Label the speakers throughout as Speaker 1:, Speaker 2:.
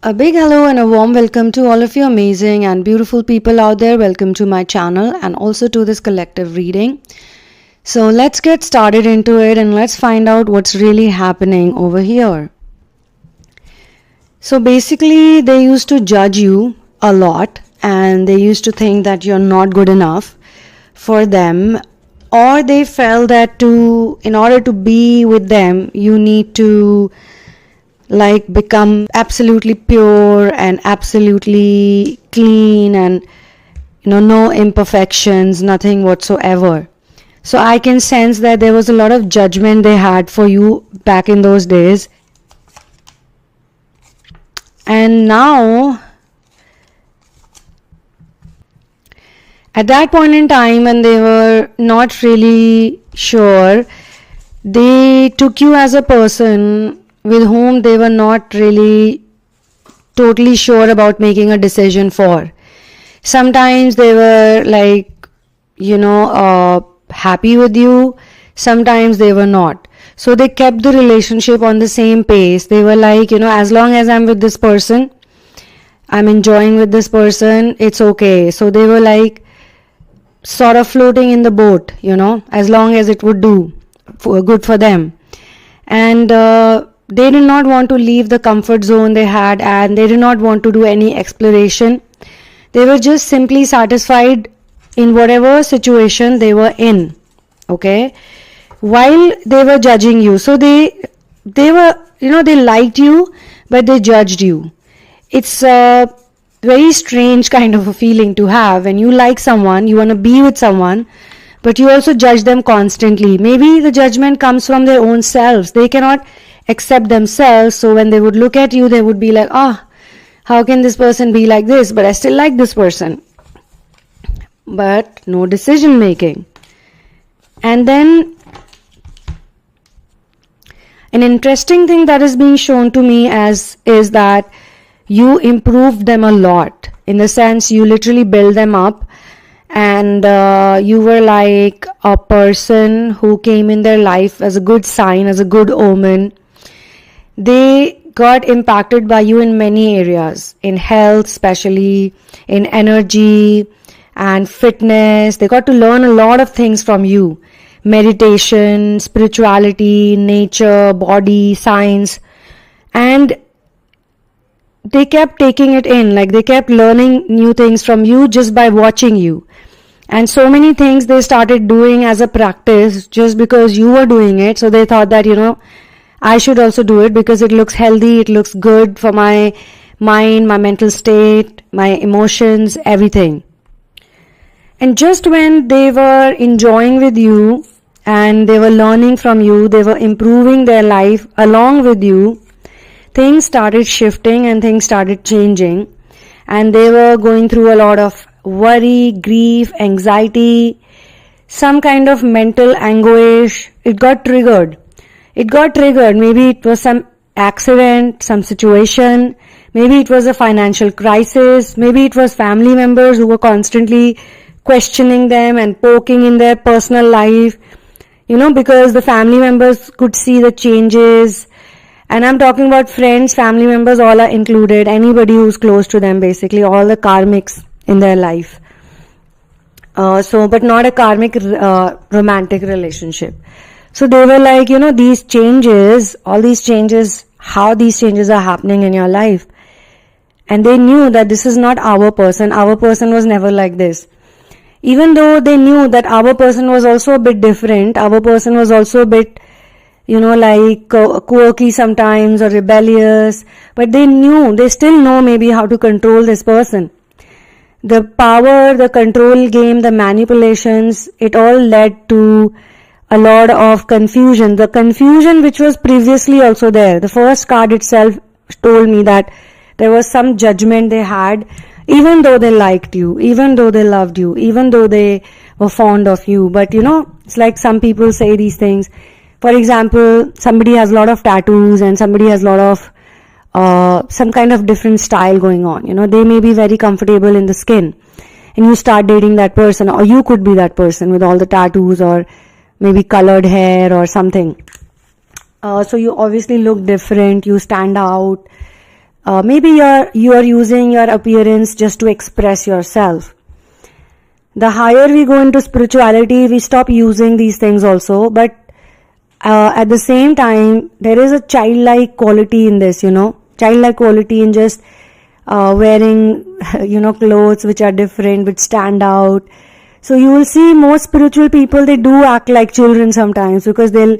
Speaker 1: A big hello and a warm welcome to all of you amazing and beautiful people out there. Welcome to my channel and also to this collective reading. So let's get started into it and let's find out what's really happening over here. So basically they used to judge you a lot and they used to think that you're not good enough for them, or they felt that in order to be with them you need to become absolutely pure and absolutely clean and no imperfections, nothing whatsoever. So I can sense that there was a lot of judgment they had for you back in those days. And now, at that point in time when they were not really sure, they took you as a person with whom they were not really totally sure about making a decision for. Sometimes they were happy with you, sometimes they were not. So they kept the relationship on the same pace. They were like, as long as I'm with this person, I'm enjoying with this person, it's okay. So they were like sort of floating in the boat, as long as it would do good for them. And they did not want to leave the comfort zone they had, and they did not want to do any exploration. They were just simply satisfied in whatever situation they were in, okay, while they were judging you. So they were, they liked you, but they judged you. It's a very strange kind of a feeling to have when you like someone, you want to be with someone, but you also judge them constantly. Maybe the judgment comes from their own selves. They cannot accept themselves, so when they would look at you, they would be like, how can this person be like this, but I still like this person. But no decision making. And then an interesting thing that is being shown to me is that you improved them a lot, in the sense you literally build them up, and you were like a person who came in their life as a good sign, as a good omen. They got impacted by you in many areas, in health especially, in energy and fitness. They got to learn a lot of things from you: meditation, spirituality, nature, body, science. And they kept taking it in, they kept learning new things from you just by watching you. And so many things they started doing as a practice just because you were doing it. So they thought that, I should also do it because it looks healthy, it looks good for my mind, my mental state, my emotions, everything. And just when they were enjoying with you and they were learning from you, they were improving their life along with you, things started shifting and things started changing. And they were going through a lot of worry, grief, anxiety, some kind of mental anguish. It got triggered. Maybe it was some accident, some situation. Maybe it was a financial crisis. Maybe it was family members who were constantly questioning them and poking in their personal life, because the family members could see the changes. And I'm talking about friends, family members, all are included. Anybody who's close to them, basically, all the karmics in their life. But not a karmic romantic relationship. So they were like, these changes, all these changes, how these changes are happening in your life. And they knew that this is not our person. Our person was never like this. Even though they knew that our person was also a bit different, our person was also a bit, quirky sometimes or rebellious, but they still know maybe how to control this person. The power, the control game, the manipulations, it all led to a lot of confusion. The confusion which was previously also there. The first card itself told me that there was some judgment they had, even though they liked you, even though they loved you, even though they were fond of you. But it's like some people say these things. For example, somebody has a lot of tattoos and somebody has a lot of some kind of different style going on. They may be very comfortable in the skin, and you start dating that person, or you could be that person with all the tattoos or maybe colored hair or something. So you obviously look different, you stand out, maybe you are using your appearance just to express yourself. The higher we go into spirituality, we stop using these things also, but at the same time, there is a childlike quality in this, childlike quality in just wearing, clothes which are different, which stand out. So you will see most spiritual people, they do act like children sometimes, because they'll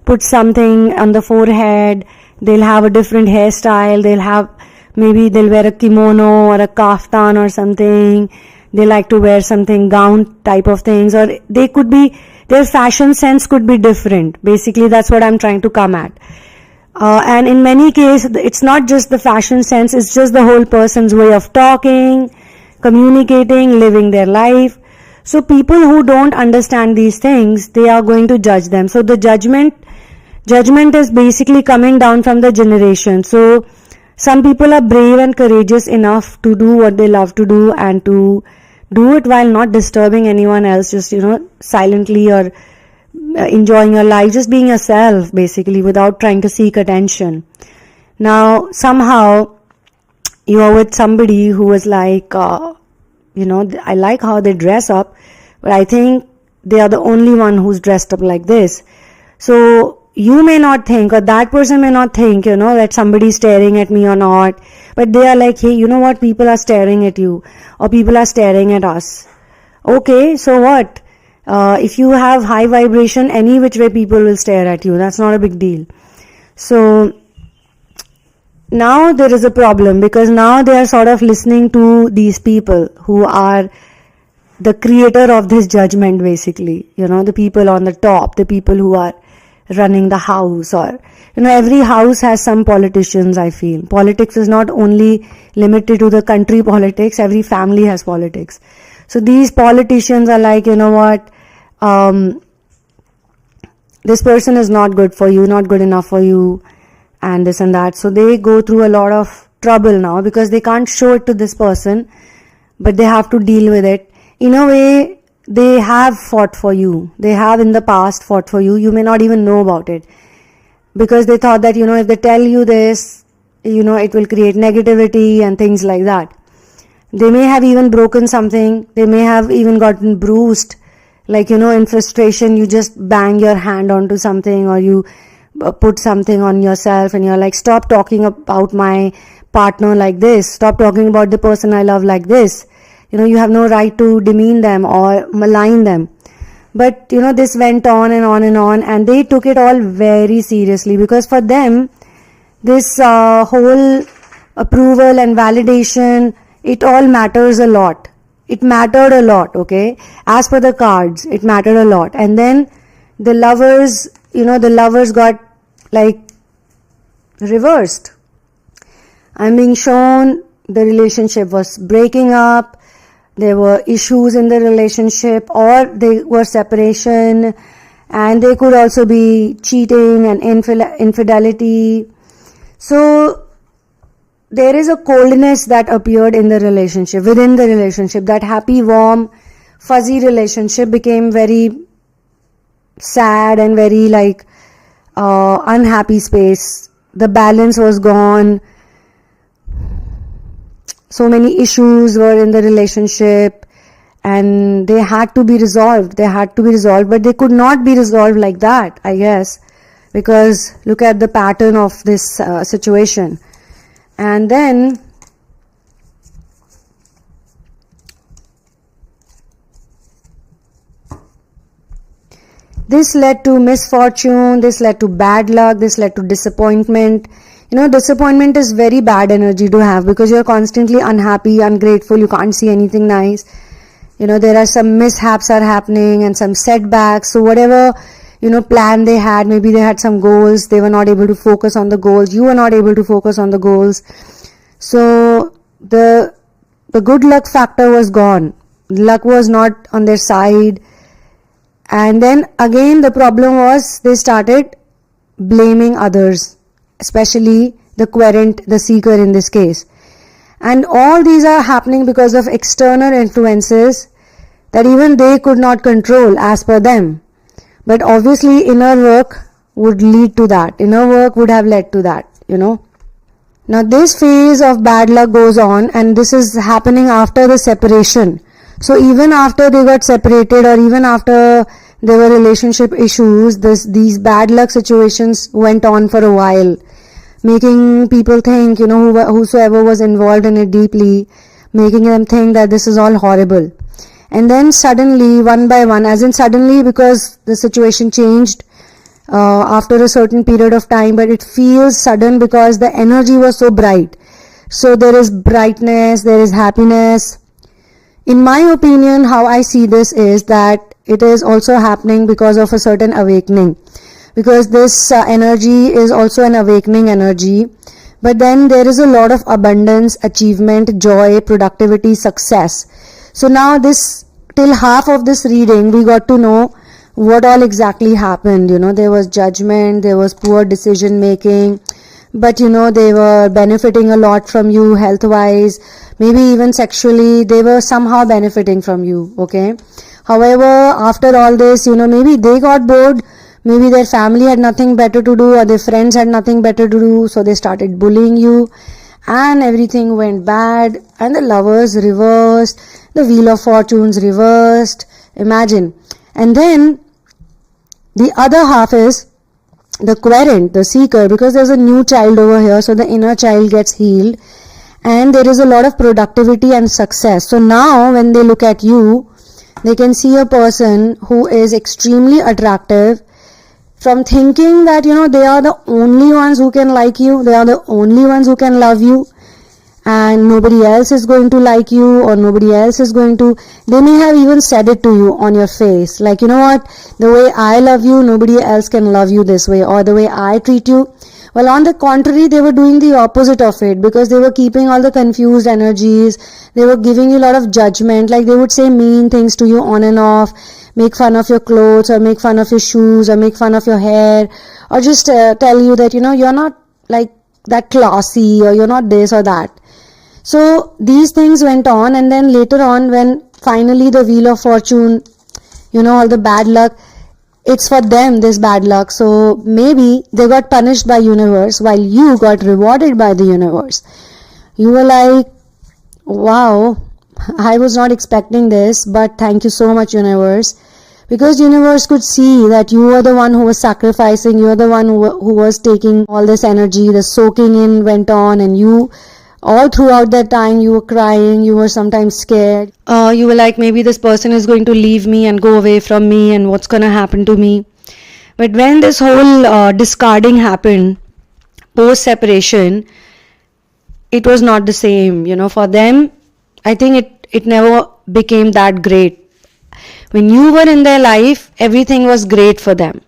Speaker 1: put something on the forehead, they'll have a different hairstyle, maybe they'll wear a kimono or a kaftan or something, they like to wear something gown type of things, or their fashion sense could be different. Basically, that's what I'm trying to come at. And in many cases, it's not just the fashion sense, it's just the whole person's way of talking, communicating, living their life. So people who don't understand these things, they are going to judge them. So the judgment is basically coming down from the generation. So some people are brave and courageous enough to do what they love to do, and to do it while not disturbing anyone else, just silently, or enjoying your life, just being yourself basically, without trying to seek attention. Now somehow you are with somebody who is like, I like how they dress up, but I think they are the only one who's dressed up like this. So you may not think, or that person may not think, that somebody is staring at me or not, but they are like, hey, you know what, people are staring at you, or people are staring at us. Okay, so what? If you have high vibration, any which way people will stare at you. That's not a big deal. So now there is a problem, because now they are sort of listening to these people who are the creator of this judgment, basically. The people on the top, the people who are running the house, or every house has some politicians. I feel politics is not only limited to the country politics, every family has politics. So these politicians are like, this person is not good for you, not good enough for you, and this and that. So they go through a lot of trouble now, because they can't show it to this person, but they have to deal with it. In a way, they have fought for you. They have in the past fought for you. You may not even know about it, because they thought that, if they tell you this, it will create negativity and things like that. They may have even broken something. They may have even gotten bruised. Like, in frustration, you just bang your hand onto something, or you put something on yourself, and you're like, stop talking about my partner like this. Stop talking about the person I love like this. You have no right to demean them or malign them. But, this went on and on and on, and they took it all very seriously, because for them, this whole approval and validation, it all matters a lot. It mattered a lot, okay? As per the cards, it mattered a lot. And then the lovers, got like reversed. I'm being shown the relationship was breaking up, there were issues in the relationship, or there were separation, and there could also be cheating and infidelity. So there is a coldness that appeared in the relationship, within the relationship. That happy, warm, fuzzy relationship became very sad and very unhappy space. The balance was gone. So many issues were in the relationship, and they had to be resolved. But they could not be resolved like that, I guess, because look at the pattern of this situation. And then this led to misfortune, this led to bad luck, this led to disappointment. Disappointment is very bad energy to have, because you're constantly unhappy, ungrateful, you can't see anything nice. There are some mishaps are happening and some setbacks. So whatever, plan they had, maybe they had some goals, they were not able to focus on the goals, you were not able to focus on the goals. So the good luck factor was gone. Luck was not on their side. And then again the problem was, they started blaming others, especially the querent, the seeker in this case. And all these are happening because of external influences that even they could not control as per them. But obviously inner work would lead to that. Inner work would have led to that, Now this phase of bad luck goes on, and this is happening after the separation. So even after they got separated, or even after there were relationship issues, these bad luck situations went on for a while, making people think, whosoever was involved in it deeply, making them think that this is all horrible. And then suddenly, one by one, as in suddenly because the situation changed after a certain period of time, but it feels sudden because the energy was so bright. So there is brightness, there is happiness. In my opinion, how I see this is that it is also happening because of a certain awakening. Because this energy is also an awakening energy. But then there is a lot of abundance, achievement, joy, productivity, success. So now till half of this reading, we got to know what all exactly happened. There was judgment, there was poor decision making, but they were benefiting a lot from you health wise, maybe even sexually, they were somehow benefiting from you, okay? However, after all this, maybe they got bored, maybe their family had nothing better to do, or their friends had nothing better to do, so they started bullying you, and everything went bad, and the lovers reversed, the wheel of fortunes reversed, imagine. And then the other half is the querent, the seeker, because there's a new child over here, so the inner child gets healed, and there is a lot of productivity and success. So now when they look at you, they can see a person who is extremely attractive, from thinking that they are the only ones who can like you, they are the only ones who can love you, and nobody else is going to like you, or nobody else is going to, they may have even said it to you on your face, like, what, the way I love you, nobody else can love you this way, or the way I treat you. Well, on the contrary, they were doing the opposite of it, because they were keeping all the confused energies, they were giving you a lot of judgment, like they would say mean things to you on and off, make fun of your clothes, or make fun of your shoes, or make fun of your hair, or just tell you that, you're not like that classy, or you're not this or that. So these things went on, and then later on, when finally the wheel of fortune, all the bad luck, it's for them, this bad luck. So maybe they got punished by universe while you got rewarded by the universe. You were like, wow, I was not expecting this, but thank you so much, universe. Because universe could see that you were the one who was sacrificing, you were the one who was taking all this energy, the soaking in went on, and you, all throughout that time, you were crying, you were sometimes scared. You were like, maybe this person is going to leave me and go away from me, and what's going to happen to me. But when this whole discarding happened, post-separation, it was not the same. For them, I think it never became that great. When you were in their life, everything was great for them.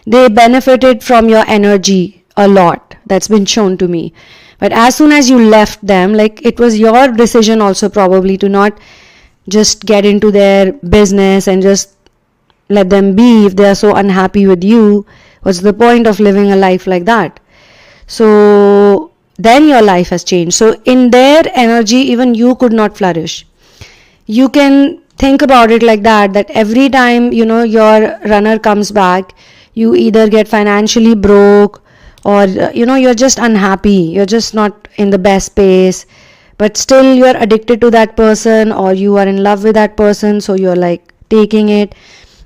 Speaker 1: They benefited from your energy a lot. That's been shown to me. But as soon as you left them, like it was your decision also probably to not just get into their business and just let them be if they are so unhappy with you. What's the point of living a life like that? So then your life has changed. So in their energy, even you could not flourish. You can think about it like that every time, your runner comes back, you either get financially broke, or you're just unhappy, you're just not in the best space, but still you're addicted to that person, or you are in love with that person, so you're like taking it.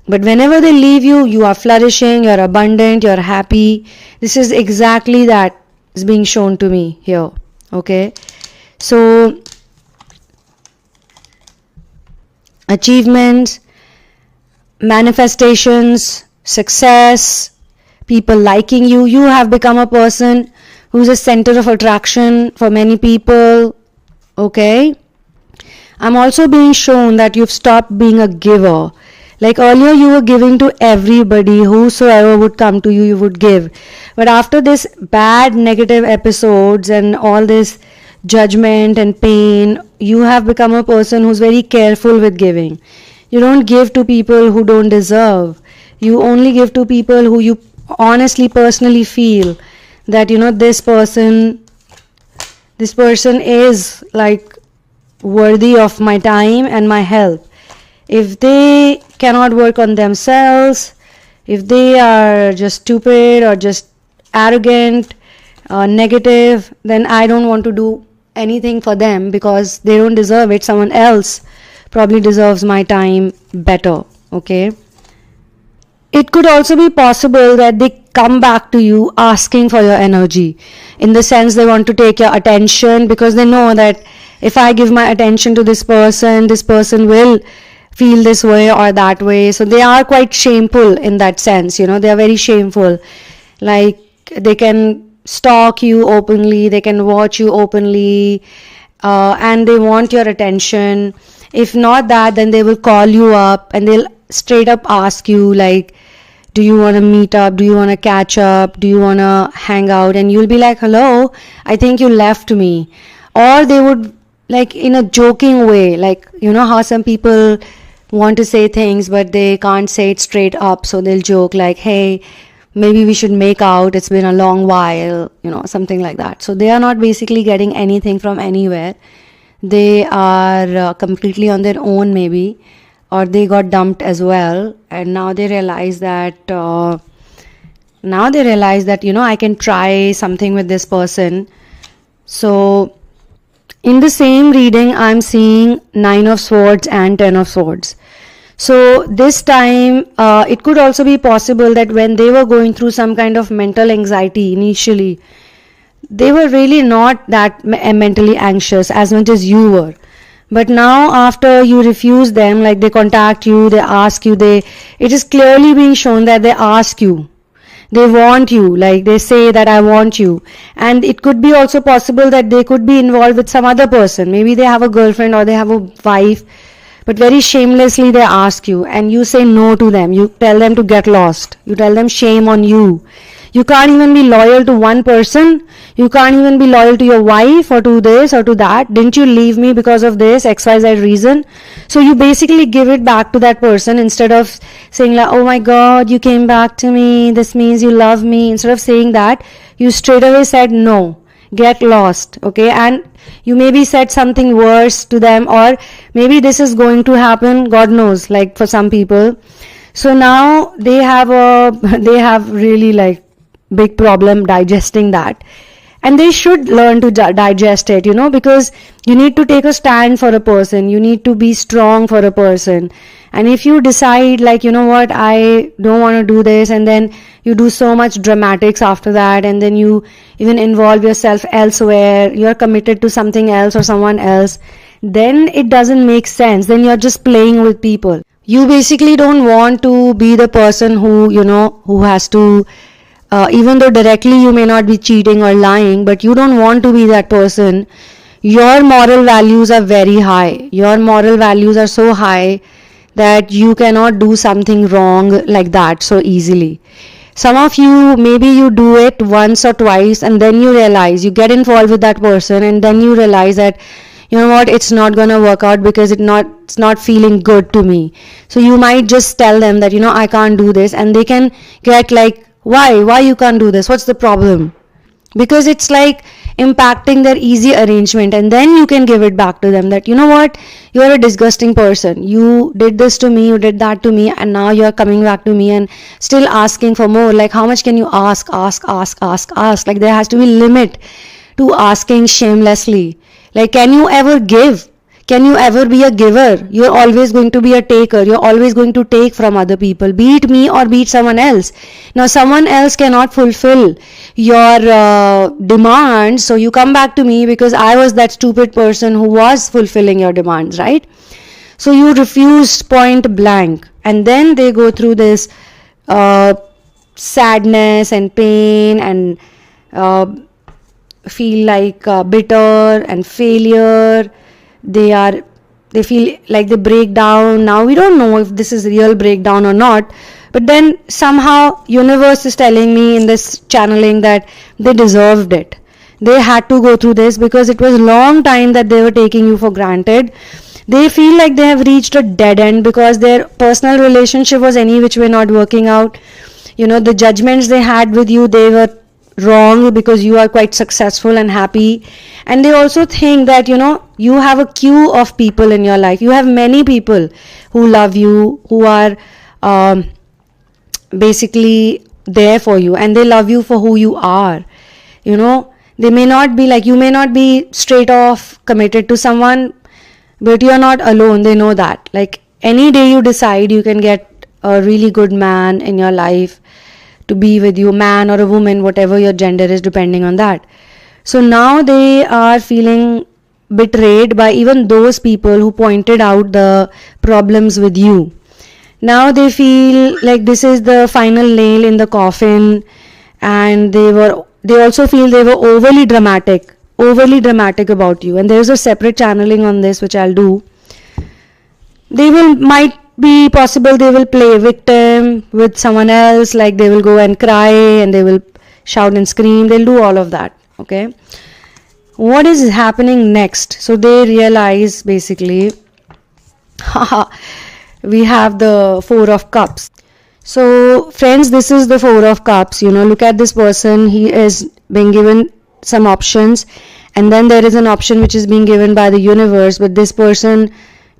Speaker 1: But whenever they leave you, you are flourishing, you're abundant, you're happy. This is exactly that is being shown to me here. Okay, so achievements, manifestations, success, people liking you, you have become a person who's a center of attraction for many people. Okay, I'm also being shown that you've stopped being a giver. Like earlier you were giving to everybody, whosoever would come to you, you would give. But after this bad negative episodes and all this judgment and pain, you have become a person who's very careful with giving. You don't give to people who don't deserve. You only give to people who you honestly, personally feel that, this person is like worthy of my time and my help. If they cannot work on themselves, if they are just stupid or just arrogant, negative, then I don't want to do anything for them because they don't deserve it. Someone else probably deserves my time better. Okay. It could also be possible that they come back to you asking for your energy, in the sense they want to take your attention because they know that if I give my attention to this person will feel this way or that way. So they are quite shameful in that sense, they are very shameful. Like they can stalk you openly, they can watch you openly, and they want your attention. If not that, then they will call you up and they'll straight up ask you, like, do you want to meet up? Do you want to catch up? Do you want to hang out? And you'll be like, hello, I think you left me. Or they would, like, in a joking way, like, how some people want to say things but they can't say it straight up, so they'll joke like, hey, maybe we should make out, it's been a long while, something like that. So they are not basically getting anything from anywhere. They are completely on their own, maybe, or they got dumped as well, and now they realize that I can try something with this person. So in the same reading, I'm seeing 9 of Swords and 10 of Swords. So this time, it could also be possible that when they were going through some kind of mental anxiety initially, they were really not that mentally anxious as much as you were. But now after you refuse them, like they contact you, they ask you, it is clearly being shown that they ask you. They want you, like they say that I want you. And it could be also possible that they could be involved with some other person. Maybe they have a girlfriend or they have a wife, but very shamelessly they ask you and you say no to them. You tell them to get lost. You tell them shame on you. You can't even be loyal to one person. You can't even be loyal to your wife or to this or to that. Didn't you leave me because of this XYZ reason? So you basically give it back to that person instead of saying like, oh my God, you came back to me, this means you love me. Instead of saying that, you straight away said no, get lost. Okay, and you maybe said something worse to them, or maybe this is going to happen, God knows, like for some people. So now they have really like big problem digesting that, and they should learn to digest it, because you need to take a stand for a person, you need to be strong for a person. And if you decide like, what, I don't want to do this, and then you do so much dramatics after that, and then you even involve yourself elsewhere, you're committed to something else or someone else, then it doesn't make sense. Then you're just playing with people. You basically don't want to be the person who has to even though directly you may not be cheating or lying, but you don't want to be that person. Your moral values are very high. Your moral values are so high that you cannot do something wrong like that so easily. Some of you, maybe you do it once or twice and then you realize, you get involved with that person and then you realize that, it's not gonna work out because it's not feeling good to me. So you might just tell them that, I can't do this, and they can get like, why you can't do this, what's the problem? Because it's like impacting their easy arrangement, and then you can give it back to them that, you're a disgusting person, you did this to me, you did that to me, and now you're coming back to me and still asking for more. Like, how much can you ask? Like, there has to be limit to asking shamelessly. Like, can you ever give? Can you ever be a giver? You're always going to be a taker. You're always going to take from other people, be it me or be it someone else. Now, someone else cannot fulfill your demands, so you come back to me because I was that stupid person who was fulfilling your demands, right? So you refused point blank, and then they go through this sadness and pain and feel like bitter and failure. They feel like they break down. Now we don't know if this is real breakdown or not, but then somehow universe is telling me in this channeling that they deserved it. They had to go through this because it was a long time that they were taking you for granted. They feel like they have reached a dead end because their personal relationship was any which way not working out. The judgments they had with you, they were wrong because you are quite successful and happy. And they also think that you have a queue of people in your life. You have many people who love you, who are basically there for you, and they love you for who you are. They may not be like, you may not be straight off committed to someone, but you're not alone. They know that. Like, any day you decide, you can get a really good man in your life to be with you, man or a woman, whatever your gender is, depending on that. So now they are feeling betrayed by even those people who pointed out the problems with you. Now they feel like this is the final nail in the coffin, and they also feel they were overly dramatic about you. And there's a separate channeling on this which I'll do. Might be possible they will play victim with someone else, like they will go and cry and they will shout and scream. They'll do all of that. Okay, what is happening next? So they realize, basically, we have the Four of Cups. So friends, this is the Four of Cups. Look at this person. He is being given some options, and then there is an option which is being given by the universe, but this person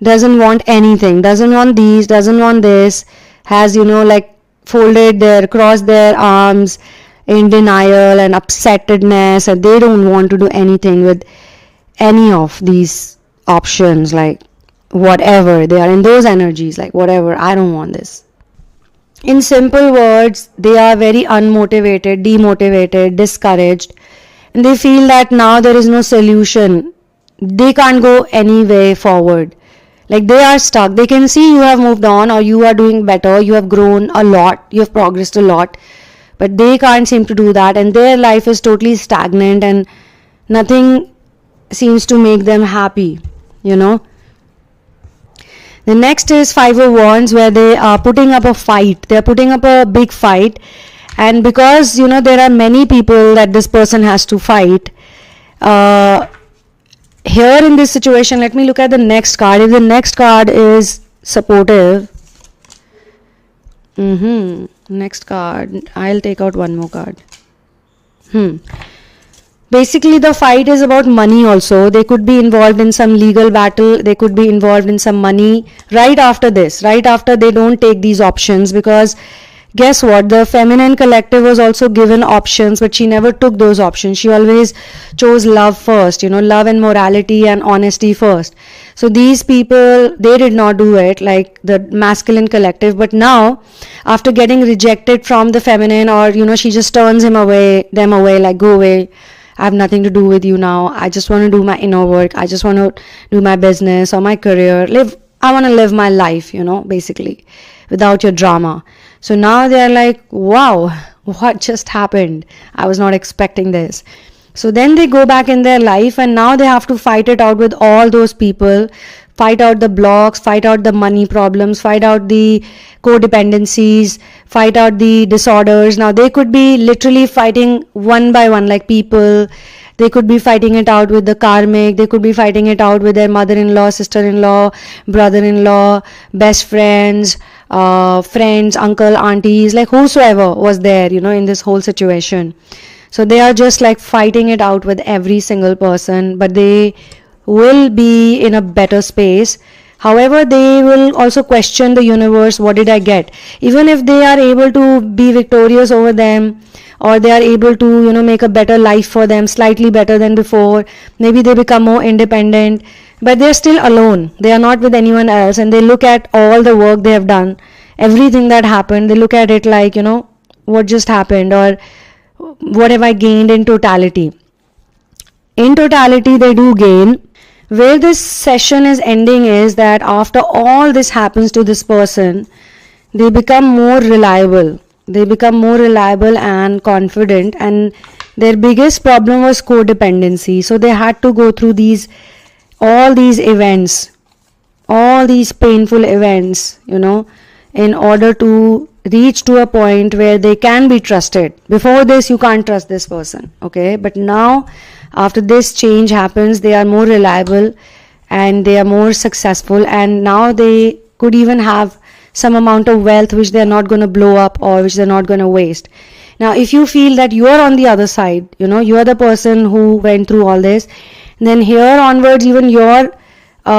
Speaker 1: doesn't want anything, doesn't want these, doesn't want this, has crossed their arms in denial and upsettedness, and they don't want to do anything with any of these options. Like, whatever, they are in those energies, like, whatever, I don't want this. In simple words, they are very unmotivated, demotivated, discouraged, and they feel that now there is no solution. They can't go any way forward. Like, they are stuck. They can see you have moved on, or you are doing better, you have grown a lot, you have progressed a lot, but they can't seem to do that, and their life is totally stagnant and nothing seems to make them happy. The next is Five of Wands, where they are putting up a fight. They are putting up a big fight, and because there are many people that this person has to fight, here in this situation, let me look at the next card. If the next card is supportive, next card, I'll take out one more card. Basically, the fight is about money also. They could be involved in some legal battle. They could be involved in some money right after this, right after they don't take these options, because guess what? The feminine collective was also given options, but she never took those options. She always chose love first, love and morality and honesty first. So these people, they did not do it, like the masculine collective. But now, after getting rejected from the feminine, or she just turns them away, like, go away, I have nothing to do with you now. I just want to do my inner work. I just want to do my business or my career. I want to live my life, basically, without your drama. So now they are like, wow, what just happened? I was not expecting this. So then they go back in their life, and now they have to fight it out with all those people, fight out the blocks, fight out the money problems, fight out the codependencies, fight out the disorders. Now they could be literally fighting one by one, like people. They could be fighting it out with the karmic. They could be fighting it out with their mother-in-law, sister-in-law, brother-in-law, best friends, friends, uncle, aunties, like whosoever was there, in this whole situation. So they are just like fighting it out with every single person, but they will be in a better space. However, they will also question the universe, what did I get? Even if they are able to be victorious over them, or they are able to, make a better life for them, slightly better than before, maybe they become more independent, but they're still alone. They are not with anyone else, and they look at all the work they have done, everything that happened. They look at it like, what just happened, or what have I gained in totality? In totality, they do gain. Where this session is ending is that after all this happens to this person, they become more reliable. They become more reliable and confident, and their biggest problem was codependency. So they had to go through all these events, all these painful events, in order to reach to a point where they can be trusted. Before this, you can't trust this person, okay? But now, after this change happens, they are more reliable and they are more successful, and now they could even have some amount of wealth which they are not going to blow up or which they are not going to waste. Now, if you feel that you are on the other side, you are the person who went through all this, then here onwards, even your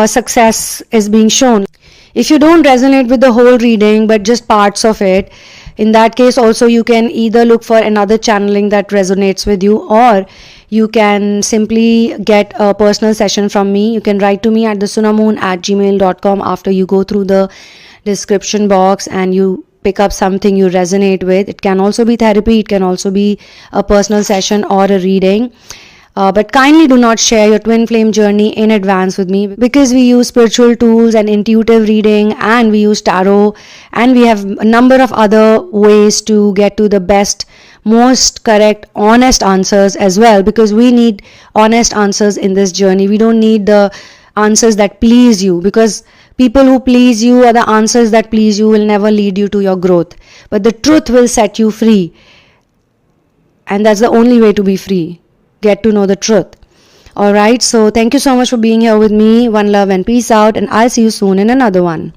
Speaker 1: success is being shown. If you don't resonate with the whole reading, but just parts of it, In that case also, you can either look for another channeling that resonates with you, or you can simply get a personal session from me. You can write to me at thesunamoon@gmail.com after you go through the description box and you pick up something you resonate with. It can also be therapy, it can also be a personal session or a reading. But kindly do not share your twin flame journey in advance with me, because we use spiritual tools and intuitive reading, and we use tarot, and we have a number of other ways to get to the best, most correct, honest answers as well, because we need honest answers in this journey. We don't need the answers that please you, because people who please you or the answers that please you will never lead you to your growth. But the truth will set you free, and that's the only way to be free. Get to know the truth. Alright, so thank you so much for being here with me. One love and peace out, and I'll see you soon in another one.